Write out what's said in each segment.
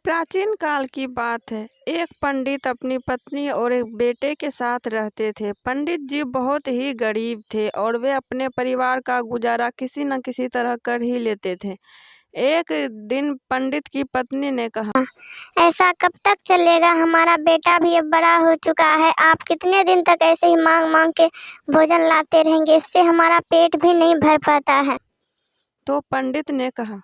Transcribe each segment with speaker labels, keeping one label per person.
Speaker 1: प्राचीन काल की बात है। एक पंडित अपनी पत्नी और एक बेटे के साथ रहते थे। पंडित जी बहुत ही गरीब थे और वे अपने परिवार का गुजारा किसी न किसी तरह कर ही लेते थे। एक दिन पंडित की पत्नी ने कहा,
Speaker 2: ऐसा कब तक चलेगा? हमारा बेटा भी अब बड़ा हो चुका है। आप कितने दिन तक ऐसे ही मांग मांग के भोजन लाते रहेंगे? इससे हमारा पेट भी नहीं भर पाता है।
Speaker 1: तो पंडित ने कहा,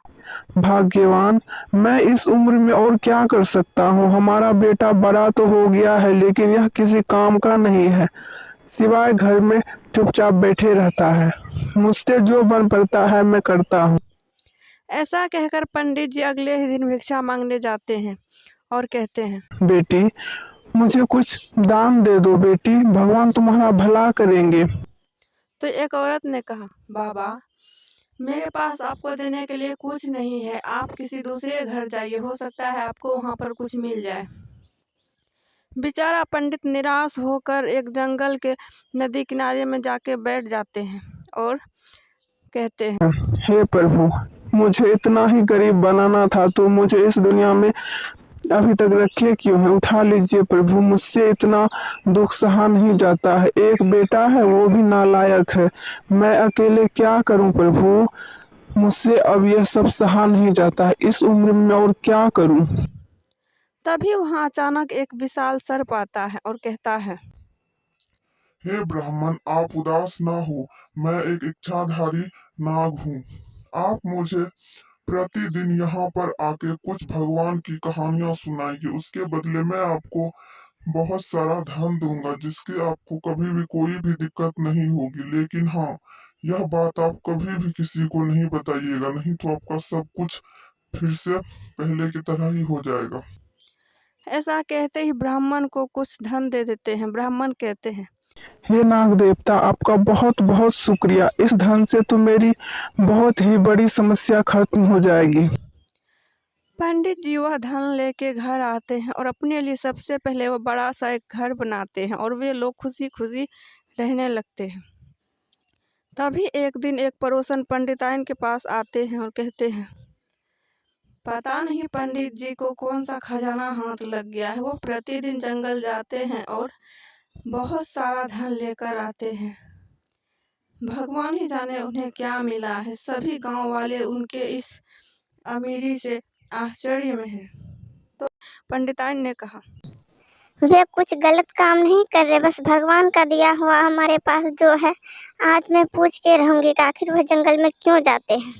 Speaker 3: भाग्यवान, मैं इस उम्र में और क्या कर सकता हूँ। हमारा बेटा बड़ा तो हो गया है, लेकिन यह किसी काम का नहीं है, सिवाय घर में चुपचाप बैठे रहता है। मुझसे जो बन पड़ता है मैं करता हूँ।
Speaker 1: ऐसा कहकर पंडित जी अगले ही दिन भिक्षा मांगने जाते हैं और कहते हैं,
Speaker 3: बेटी, मुझे कुछ दान दे दो बेटी, भगवान तुम्हारा भला करेंगे।
Speaker 1: तो एक औरत ने कहा, बाबा, मेरे पास आपको देने के लिए कुछ नहीं है। आप किसी दूसरे घर जाइए, हो सकता है आपको वहां पर कुछ मिल जाए। बेचारा पंडित निराश होकर एक जंगल के नदी किनारे में जाके बैठ जाते हैं और कहते हैं,
Speaker 3: हे प्रभु, मुझे इतना ही गरीब बनाना था तो मुझे इस दुनिया में अभी तक रखे क्यों है? उठा लीजिए प्रभु, मुझसे इतना दुख सहा नहीं जाता है। एक बेटा है, वो भी नालायक है। मैं अकेले क्या करूं प्रभु? मुझसे अब यह सब सहा नहीं जाता है। इस उम्र में और क्या करूं?
Speaker 1: तभी वहां अचानक एक विशाल सर्प आता है और कहता है,
Speaker 4: हे ब्राह्मण, आप उदास ना हो। मैं एक इच्छाधारी नाग हूँ। आप मुझे प्रतिदिन यहाँ पर आके कुछ भगवान की कहानियां सुनाइए। उसके बदले में आपको बहुत सारा धन दूंगा, जिसकी आपको कभी भी कोई भी दिक्कत नहीं होगी। लेकिन हाँ, यह बात आप कभी भी किसी को नहीं बताइएगा, नहीं तो आपका सब कुछ फिर से पहले की तरह ही हो जाएगा।
Speaker 1: ऐसा कहते ही ब्राह्मण को कुछ धन दे देते हैं। ब्राह्मण कहते हैं,
Speaker 3: हे नाग देवता, आपका बहुत बहुत शुक्रिया। इस धन से तो मेरी बहुत ही बड़ी समस्या खत्म हो जाएगी।
Speaker 1: पंडित जी वह धन लेके घर आते हैं और अपने लिए सबसे पहले वो बड़ा सा एक घर बनाते हैं और वे लोग खुशी खुशी रहने लगते हैं। तभी एक दिन एक पड़ोसन पंडिताइन के पास आते हैं और कहते हैं, पता नहीं पंडित जी को कौन सा खजाना हाथ लग गया है। वो प्रतिदिन जंगल जाते हैं और बहुत सारा धन लेकर आते हैं। भगवान ही जाने उन्हें क्या मिला है। सभी गांव वाले उनके इस अमीरी से आश्चर्य में हैं। तो पंडिताइन ने कहा,
Speaker 2: वे कुछ गलत काम नहीं कर रहे, बस भगवान का दिया हुआ हमारे पास जो है। आज मैं पूछ के रहूंगी कि आखिर वह जंगल में क्यों जाते हैं।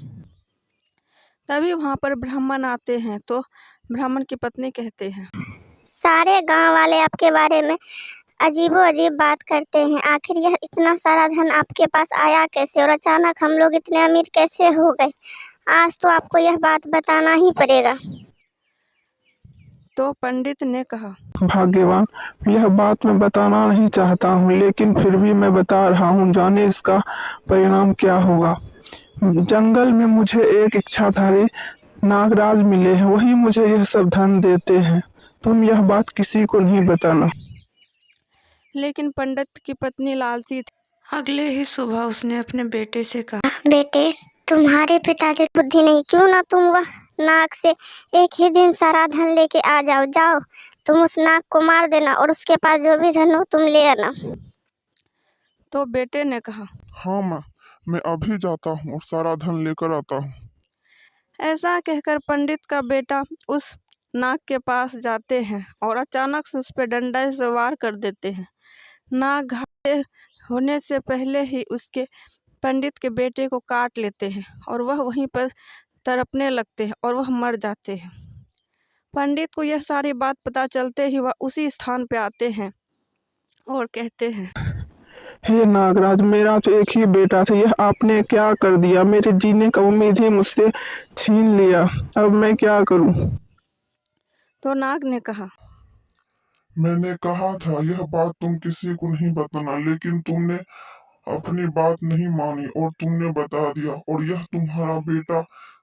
Speaker 1: तभी वहां पर ब्राह्मण आते हैं। तो ब्राह्मण की पत्नी कहते हैं,
Speaker 2: सारे गांव वाले आपके बारे में अजीबो अजीब बात करते हैं। आखिर यह इतना सारा धन आपके पास आया कैसे, और अचानक हम लोग इतने अमीर कैसे हो गए? आज तो आपको यह बात बताना ही पड़ेगा।
Speaker 1: तो पंडित ने कहा,
Speaker 3: भाग्यवान, यह बात मैं बताना नहीं चाहता हूँ, लेकिन फिर भी मैं बता रहा हूँ। जाने इसका परिणाम क्या होगा। जंगल में मुझे एक इच्छाधारी नागराज मिले हैं, वही मुझे यह सब धन देते हैं। तुम यह बात किसी को नहीं बताना।
Speaker 1: लेकिन पंडित की पत्नी लालची थी। अगले ही सुबह उसने अपने बेटे से कहा,
Speaker 2: बेटे, तुम्हारे पिताजी को बुद्धि नहीं, क्यों ना तुम वह नाग से एक ही दिन सारा धन लेके आ जाओ। जाओ, तुम उस नाग को मार देना और उसके पास जो भी धन हो तुम ले आना।
Speaker 1: तो बेटे ने कहा,
Speaker 4: हाँ माँ, मैं अभी जाता हूँ और सारा धन लेकर आता हूँ।
Speaker 1: ऐसा कहकर पंडित का बेटा उस नाग के पास जाते हैं और अचानक से उस पर डंडा से वार कर देते हैं। नाग घायल होने से पहले ही उसके पंडित के बेटे को काट लेते हैं और वह वहीं पर तड़पने लगते हैं और वह मर जाते हैं। पंडित को यह सारी बात पता चलते ही वह उसी स्थान पे आते हैं और कहते हैं,
Speaker 3: हे नागराज, मेरा तो एक ही बेटा था, यह आपने क्या कर दिया। मेरे जीने का उम्मीद ही मुझसे छीन लिया। अब मैं क्या करूं?
Speaker 1: तो नाग ने कहा,
Speaker 4: मैंने कहा था यह बात तुम किसी को नहीं बताना, लेकिन तुमने अपनी बात नहीं मानी और तुमने बता दिया। और यह तुम्हारा बेटा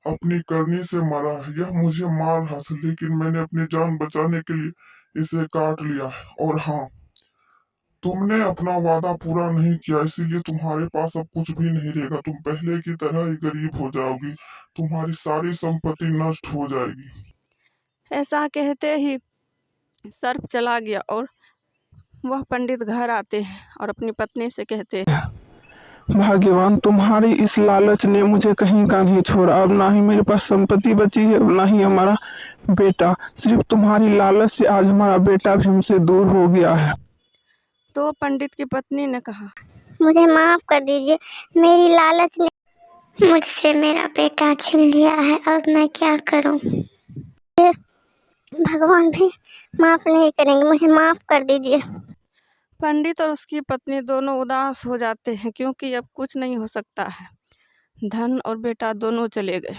Speaker 4: अपनी करनी से मरा है। यह मुझे मार रहा था, लेकिन मैंने अपनी जान बचाने के लिए इसे काट लिया है। और हाँ, तुमने अपना वादा पूरा नहीं किया, इसीलिए तुम्हारे पास अब कुछ भी नहीं रहेगा। तुम पहले की तरह ही गरीब हो जाओगी। तुम्हारी सारी संपत्ति नष्ट हो जाएगी।
Speaker 1: ऐसा कहते ही सर्प चला गया और वह पंडित घर आते हैं और अपनी पत्नी से कहते हैं,
Speaker 3: भगवान तुम्हारी इस लालच ने मुझे कहीं का नहीं छोड़ा। अब ना ही मेरे पास संपत्ति बची है, ना ही हमारा बेटा। सिर्फ तुम्हारी लालच से आज हमारा बेटा भी हमसे दूर हो गया है।
Speaker 1: तो पंडित की पत्नी ने कहा,
Speaker 2: मुझे माफ़ कर दीजिए, मेरी लालच ने मुझसे मेरा बेटा छीन लिया है। अब मैं क्या करूं? भगवान भी माफ़ नहीं करेंगे, मुझे माफ़ कर दीजिए।
Speaker 1: पंडित और उसकी पत्नी दोनों उदास हो जाते हैं क्योंकि अब कुछ नहीं हो सकता है। धन और बेटा दोनों चले गए।